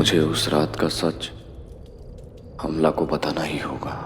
मुझे उस रात का सच हमला को बताना ही होगा।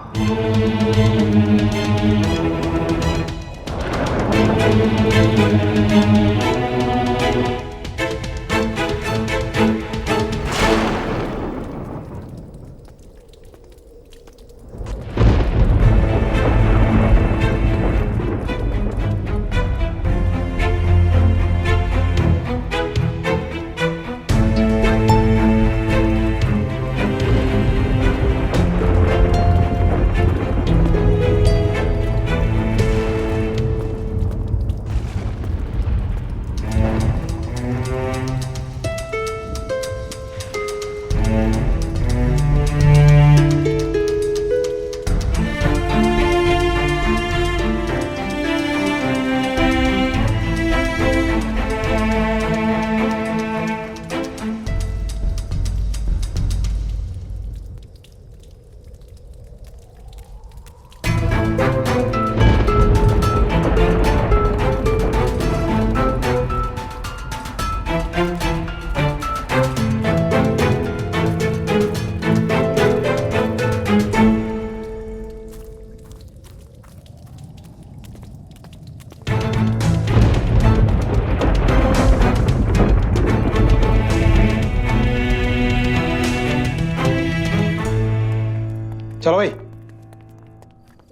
चलो भाई,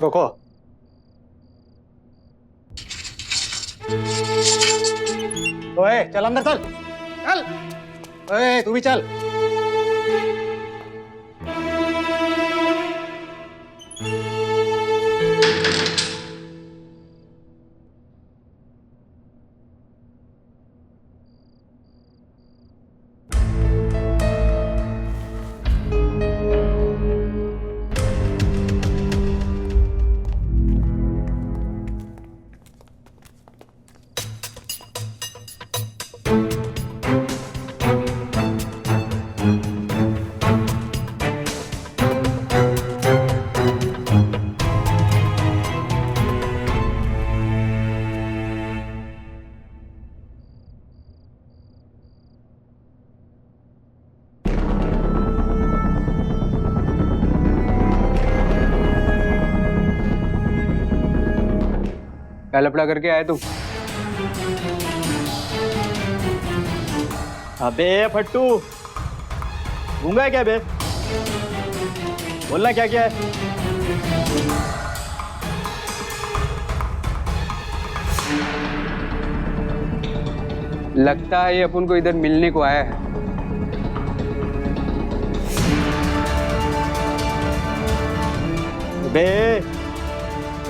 रोको। ओए चल अंदर चल, चल। ओए तू भी चल। क्या लफड़ा करके आए तू? अबे फट्टू, गूंगा है क्या बे? बोलना क्या क्या है? लगता है ये अपन को इधर मिलने को आया है। बे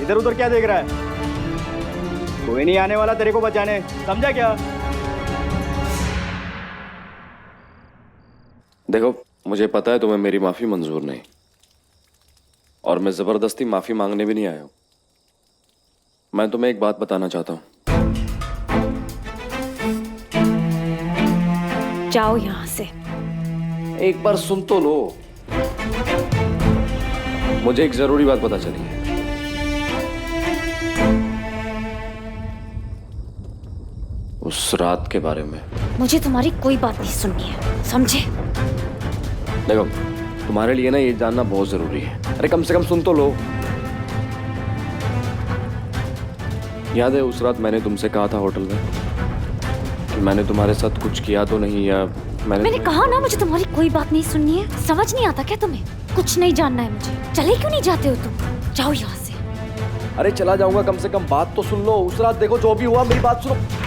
इधर उधर क्या देख रहा है? कोई नहीं आने वाला तेरे को बचाने, समझा क्या? देखो, मुझे पता है तुम्हें मेरी माफी मंजूर नहीं, और मैं जबरदस्ती माफी मांगने भी नहीं आया हूं। मैं तुम्हें एक बात बताना चाहता हूं। जाओ यहां से। एक बार सुन तो लो, मुझे एक जरूरी बात पता चली है। उस रात के बारे में। मुझे तुम्हारी कोई बात नहीं सुननी है, समझे? देखो, तुम्हारे लिए ना ये जानना बहुत जरूरी है। अरे कम से कम सुन तो लो। याद है उस रात मैंने तुमसे कहा था होटल में कि मैंने तुम्हारे साथ कुछ किया तो नहीं, या मैंने कहा ना मुझे तुम्हारी कोई बात नहीं सुननी है। समझ नहीं आता क्या तुम्हें? कुछ नहीं जानना है मुझे। चले क्यों नहीं जाते हो तुम? जाओ यहाँ से। अरे चला जाऊंगा, कम से कम बात तो सुन लो। उस रात देखो जो भी हुआ, मेरी बात सुनो।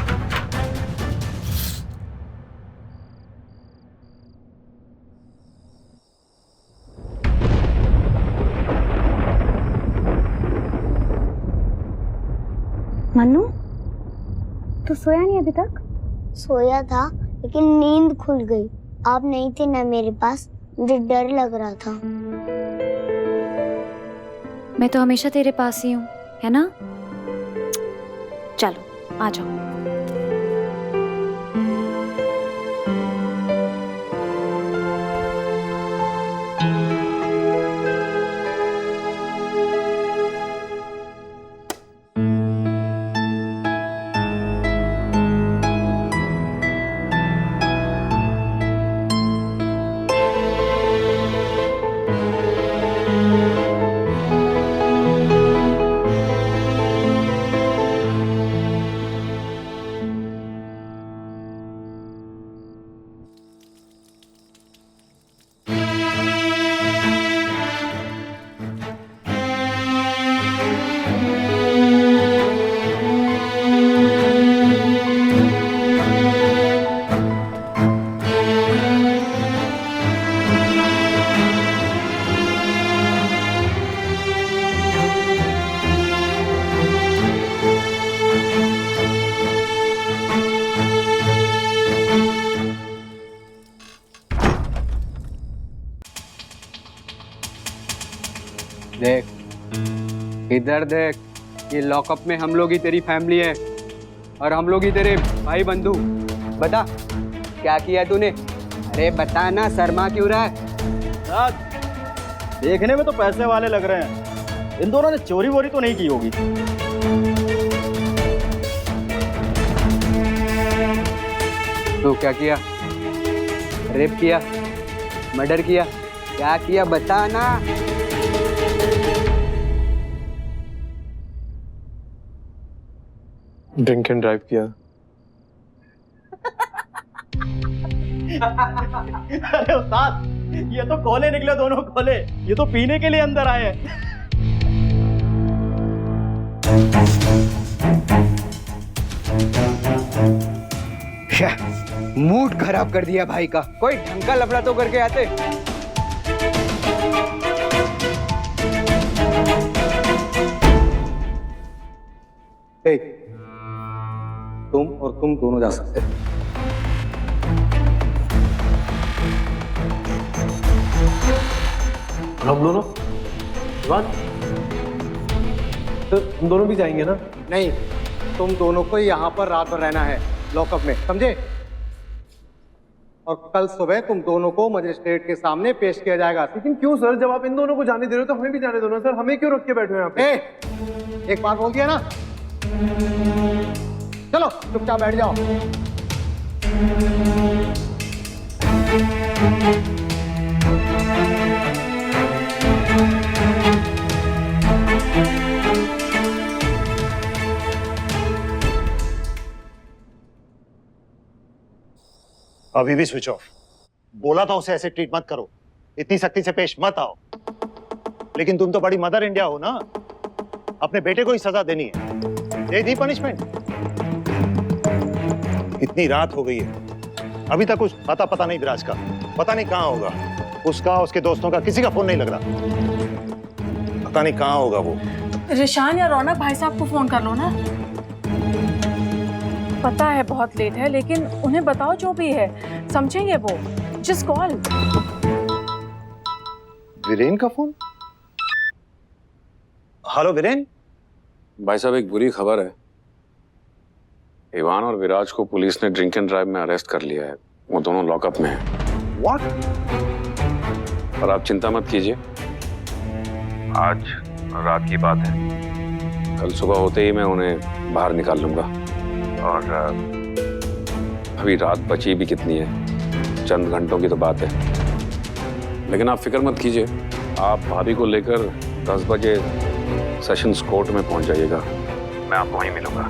मन्नू, तू सोया नहीं अभी तक? सोया था लेकिन नींद खुल गई। आप नहीं थे ना मेरे पास, मुझे डर लग रहा था। मैं तो हमेशा तेरे पास ही हूँ, है ना? चलो आ जाओ। इधर देख, ये लॉकअप में हम लोग ही तेरी फैमिली है और हम लोग ही तेरे भाई बंधु। बता क्या किया तूने? अरे बता ना, शर्मा क्यों रहा है? राज, देखने में तो पैसे वाले लग रहे हैं, इन दोनों ने चोरी वोरी तो नहीं की होगी। तो क्या किया? रेप किया? मर्डर किया? क्या किया बता ना। ड्रिंक एंड ड्राइव किया। अरे उस्ताद, ये तो कोले निकले, दोनों कोले। ये तो पीने के लिए अंदर आए हैं। मूड खराब कर दिया भाई का। कोई ढंग का लफड़ा तो करके आते। ए, तुम और तुम दोनों जा सकते हो। हम दोनों इवान, तो हम दोनों भी जाएंगे ना? नहीं, तुम दोनों को यहाँ पर रात भर रहना है लॉकअप में, समझे? और कल सुबह तुम दोनों को मजिस्ट्रेट के सामने पेश किया जाएगा। लेकिन क्यों सर, जब आप इन दोनों को जाने दे रहे हो तो हमें भी जाने दो ना सर। हमें क्यों रोक के बैठे हो यहाँ पे? एक बार बोल दिया ना, चलो चुपचाप बैठ जाओ। अभी भी स्विच ऑफ। बोला था उसे ऐसे ट्रीट मत करो, इतनी सख्ती से पेश मत आओ। लेकिन तुम तो बड़ी मदर इंडिया हो ना, अपने बेटे को ही सजा देनी है। दे दी पनिशमेंट। इतनी रात हो गई है, अभी तक कुछ पता नहीं विराज का। पता नहीं कहाँ होगा उसका, उसके दोस्तों का, किसी का फोन नहीं लग रहा। पता नहीं कहाँ होगा वो। रिशान या रौनक भाई साहब को फोन कर लो ना। पता है बहुत लेट है, लेकिन उन्हें बताओ जो भी है, समझेंगे वो। Just call. वीरेन का फोन। हेलो वीरेन। भाई साहब, एक बुरी खबर है। इवान और विराज को पुलिस ने ड्रिंक एंड ड्राइव में अरेस्ट कर लिया है। वो दोनों लॉकअप में हैं। व्हाट? पर आप चिंता मत कीजिए, आज रात की बात है। कल सुबह होते ही मैं उन्हें बाहर निकाल लूंगा। और अभी रात बची भी कितनी है, चंद घंटों की तो बात है। लेकिन आप फिक्र मत कीजिए, आप भाभी को लेकर 10 बजे सेशंस कोर्ट में पहुंच जाइएगा। मैं आपको वहीं मिलूंगा,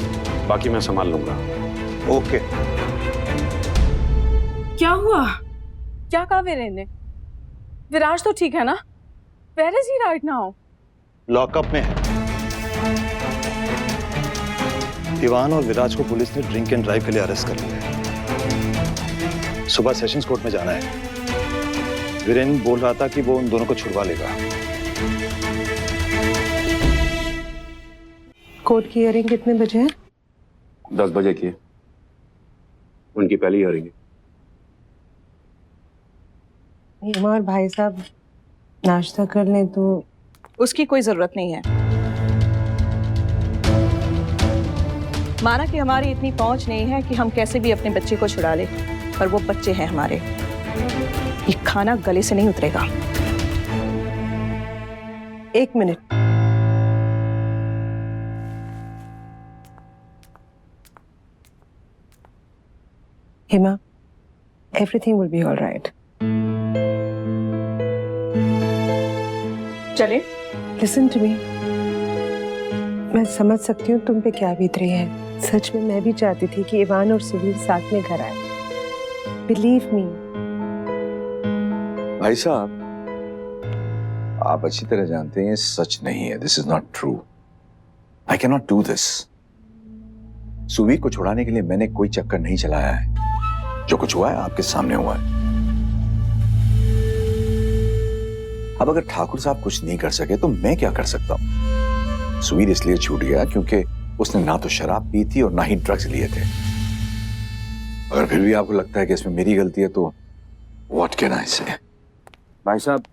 बाकी मैं संभाल लूंगा। ओके। क्या हुआ? क्या कहा वीरेन ने? विराज तो ठीक है ना? Where is he right now? Lockup में है। इवान और विराज को पुलिस ने ड्रिंक एंड ड्राइव के लिए अरेस्ट कर लिया है। सुबह सेशंस कोर्ट में जाना है। वीरेन बोल रहा था कि वो उन दोनों को छुड़वा लेगा। कोर्ट की हियरिंग कितने बजे है? 10 बजे की है, उनकी पहली हियरिंग है। हेमा और भाई साहब नाश्ता कर लें तो। उसकी कोई जरूरत नहीं है। माना कि हमारी इतनी पहुंच नहीं है कि हम कैसे भी अपने बच्चे को छुड़ा ले, पर वो बच्चे हैं हमारे। ये खाना गले से नहीं उतरेगा। एक minute. Hema, everything will be all right. चले। Listen to me. मैं समझ सकती हूँ तुम पे क्या बीत रही है। सच में मैं भी चाहती थी कि इवान और सुवीर साथ में घर आए। Believe me. भाई साहब, आप अच्छी तरह जानते हैं ये सच नहीं है। This is not true. I can not do this. Suvir को छुड़ाने के लिए मैंने कोई चक्कर नहीं चलाया है। जो कुछ हुआ है आपके सामने हुआ है। अब अगर ठाकुर साहब कुछ नहीं कर सके तो मैं क्या कर सकता हूं? सुवीर इसलिए छूट गया क्योंकि उसने ना तो शराब पी थी और ना ही ड्रग्स लिए थे। अगर फिर भी आपको लगता है कि इसमें मेरी गलती है तो व्हाट कैन आई से? भाई साहब,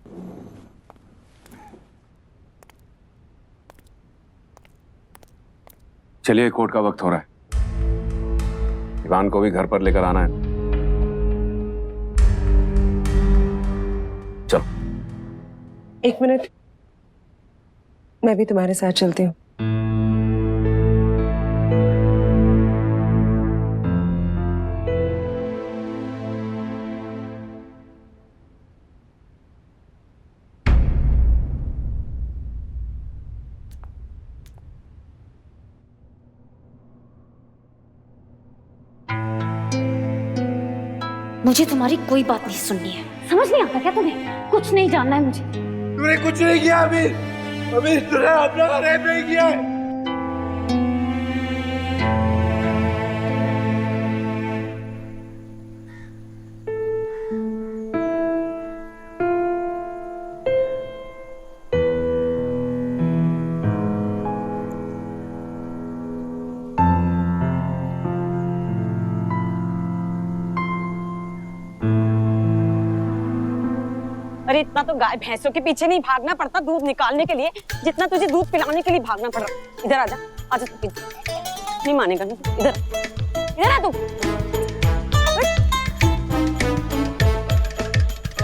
चलिए, कोर्ट का वक्त हो रहा है। इवान को भी घर पर लेकर आना है। चलो। 1 मिनट, मैं भी तुम्हारे साथ चलती हूँ। मुझे तुम्हारी कोई बात नहीं सुननी है। समझ नहीं आता क्या तुम्हें? कुछ नहीं जानना है मुझे। तूने कुछ नहीं किया अमीर। अमीर तूने अपना रेप नहीं किया है। अरे इतना तो गाय भैंसों के पीछे नहीं भागना पड़ता दूध निकालने के लिए, जितना तुझे दूध पिलाने के लिए भागना पड़ रहा। इधर आजा, आजा तू। नहीं मानेगा ना, इधर इधर आ तू।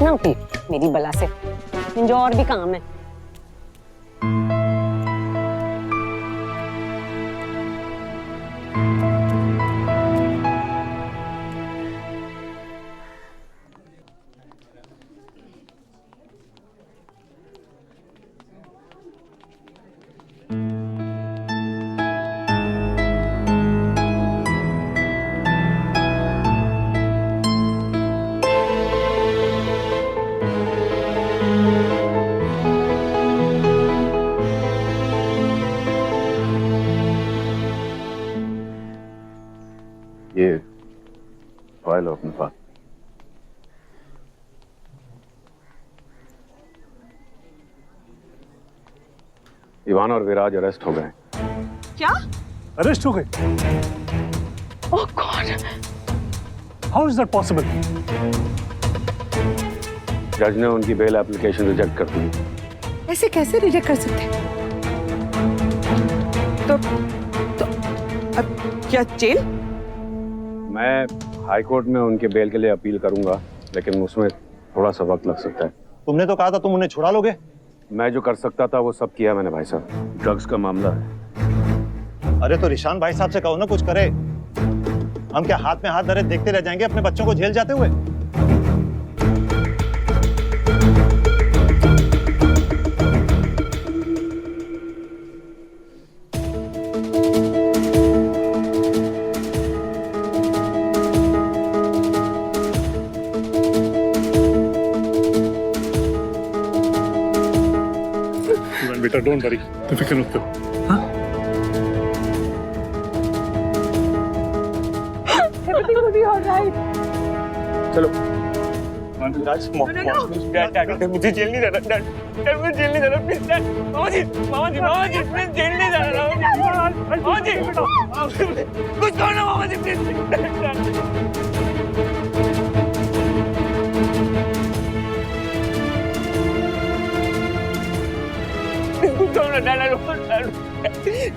ना उठी मेरी बला से, मुझे और भी काम है। ये फाइल हो अपने पास। इवान और विराज अरेस्ट हो गए। क्या? अरेस्ट हो गए? Oh god, how is that possible? जज ने उनकी बेल एप्लीकेशन रिजेक्ट कर दी। ऐसे कैसे रिजेक्ट कर सकते हैं? तो अब क्या जेल? मैं हाई कोर्ट में उनके बेल के लिए अपील करूंगा, लेकिन उसमें थोड़ा सा वक्त लग सकता है। तुमने तो कहा था तुम उन्हें छुड़ा लोगे। मैं जो कर सकता था वो सब किया मैंने भाई साहब। ड्रग्स का मामला है। अरे तो रिशान भाई साहब से कहो ना कुछ करे। हम क्या हाथ में हाथ धरे देखते रह जाएंगे अपने बच्चों को जेल जाते हुए? बेटा डोंट वरी, तुम फिक्र मत करो। हाँ? Everything will be all right. चलो। मुझे जेल नहीं जाना डैड, मुझे जेल नहीं जाना प्लीज डैड। मामा जी प्लीज जेल नहीं जाना मामा जी कुछ करो ना मामा जी प्लीज।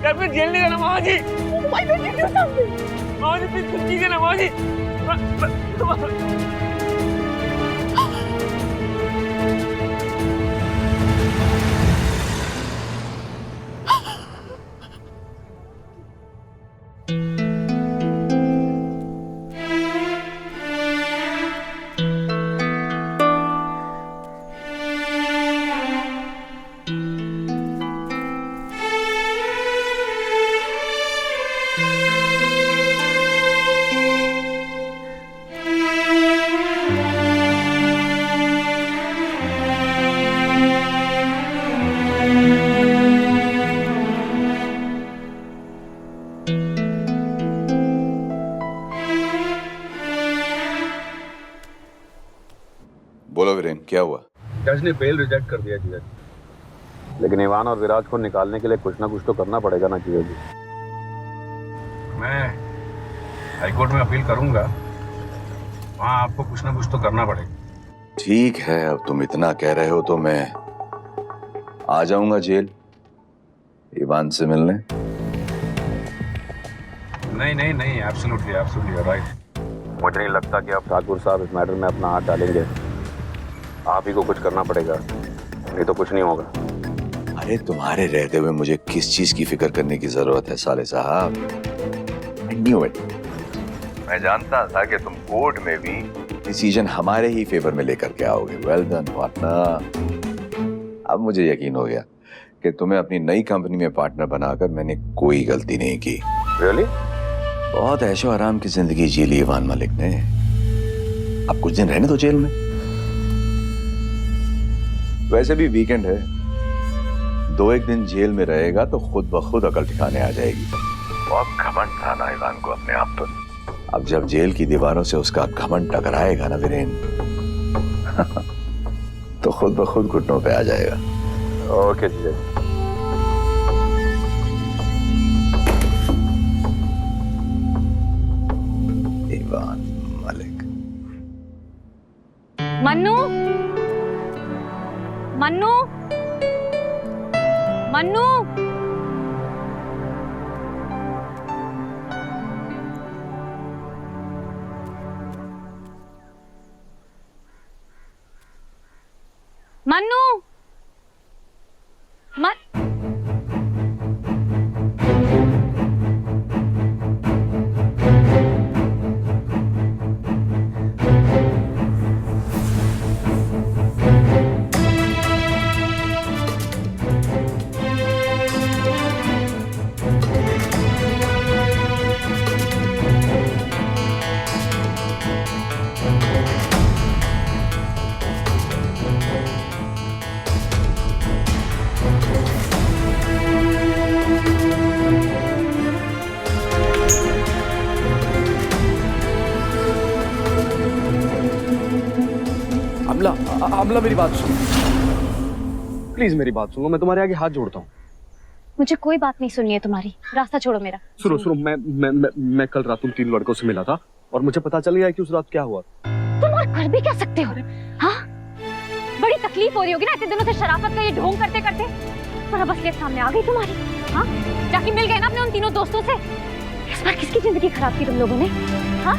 डैड प्लीज जेल नहीं जाना मामा जी। Why don't you do something? मामा जी प्लीज कुछ कीजिए ना मामा जी। बोलो वीरेन, क्या हुआ? जज ने बेल रिजेक्ट कर दिया जीजा जी, लेकिन इवान और विराज को निकालने के लिए कुछ ना कुछ तो करना पड़ेगा ना जीजा जी। मैं हाईकोर्ट में अपील करूंगा, वहां आपको कुछ ना कुछ तो करना पड़ेगा। ठीक है, अब तुम इतना कह रहे हो तो मैं आ जाऊंगा जेल इवान से मिलने। नहीं नहीं नहीं, एब्सोल्युटली एब्सोल्युटली राइट। मुझे नहीं लगता कि अब ठाकुर साहब इस मैटर में अपना हाथ डालेंगे। आप ही को कुछ करना पड़ेगा, नहीं तो कुछ नहीं होगा। अरे तुम्हारे रहते हुए मुझे किस चीज की फिक्र करने की जरूरत है साले साहब? I knew it. मैं जानता था कि तुम कोर्ट में भी डिसीजन हमारे ही फेवर में लेकर के आओगे। Well done partner. अब मुझे यकीन हो गया कि तुम्हें अपनी नई कंपनी में पार्टनर बनाकर मैंने कोई गलती नहीं की। Really? बहुत ऐशो आराम की जिंदगी जी ली इवान मलिक ने। अब कुछ दिन रहने दो जेल में। वैसे भी वीकेंड है, 2-1 दिन जेल में रहेगा तो खुद ब खुद अकल ठिकाने आ जाएगी। बहुत घमंड था ना इवान को अपने आप पर। अब जब जेल की दीवारों से उसका घमंड टकराएगा ना वीरेन तो खुद ब खुद घुटनों पे आ जाएगा। ओके जी। इवान मलिक। मन्नू, मन्नू, मन्नू, मन्नू, अमला मेरी बात सुनो, प्लीज मेरी बात सुनो, मैं तुम्हारे आगे हाथ जोड़ता हूँ। मुझे कोई बात नहीं सुननी है तुम्हारी, रास्ता छोड़ो मेरा। सुनो सुनो, मैं कल रात उन 3 लड़कों से मिला था और मुझे पता चल गया कि उस रात क्या हुआ। तुम और कर भी क्या सकते हो? हाँ, बड़ी तकलीफ हो रही होगी ना इतने दिनों से शराफत का ये ढोंग करते करते, और अब असलियत सामने आ गई तुम्हारी। हाँ, जाके मिल गए ना अपने उन तीनों दोस्तों से। इस बार किसकी जिंदगी खराब की तुम लोगों ने? हाँ,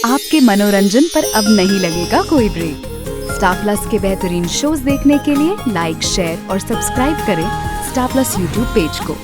आपके मनोरंजन पर अब नहीं लगेगा कोई ब्रेक। स्टार प्लस के बेहतरीन शोज देखने के लिए लाइक, शेयर और सब्सक्राइब करें स्टार प्लस यूट्यूब पेज को।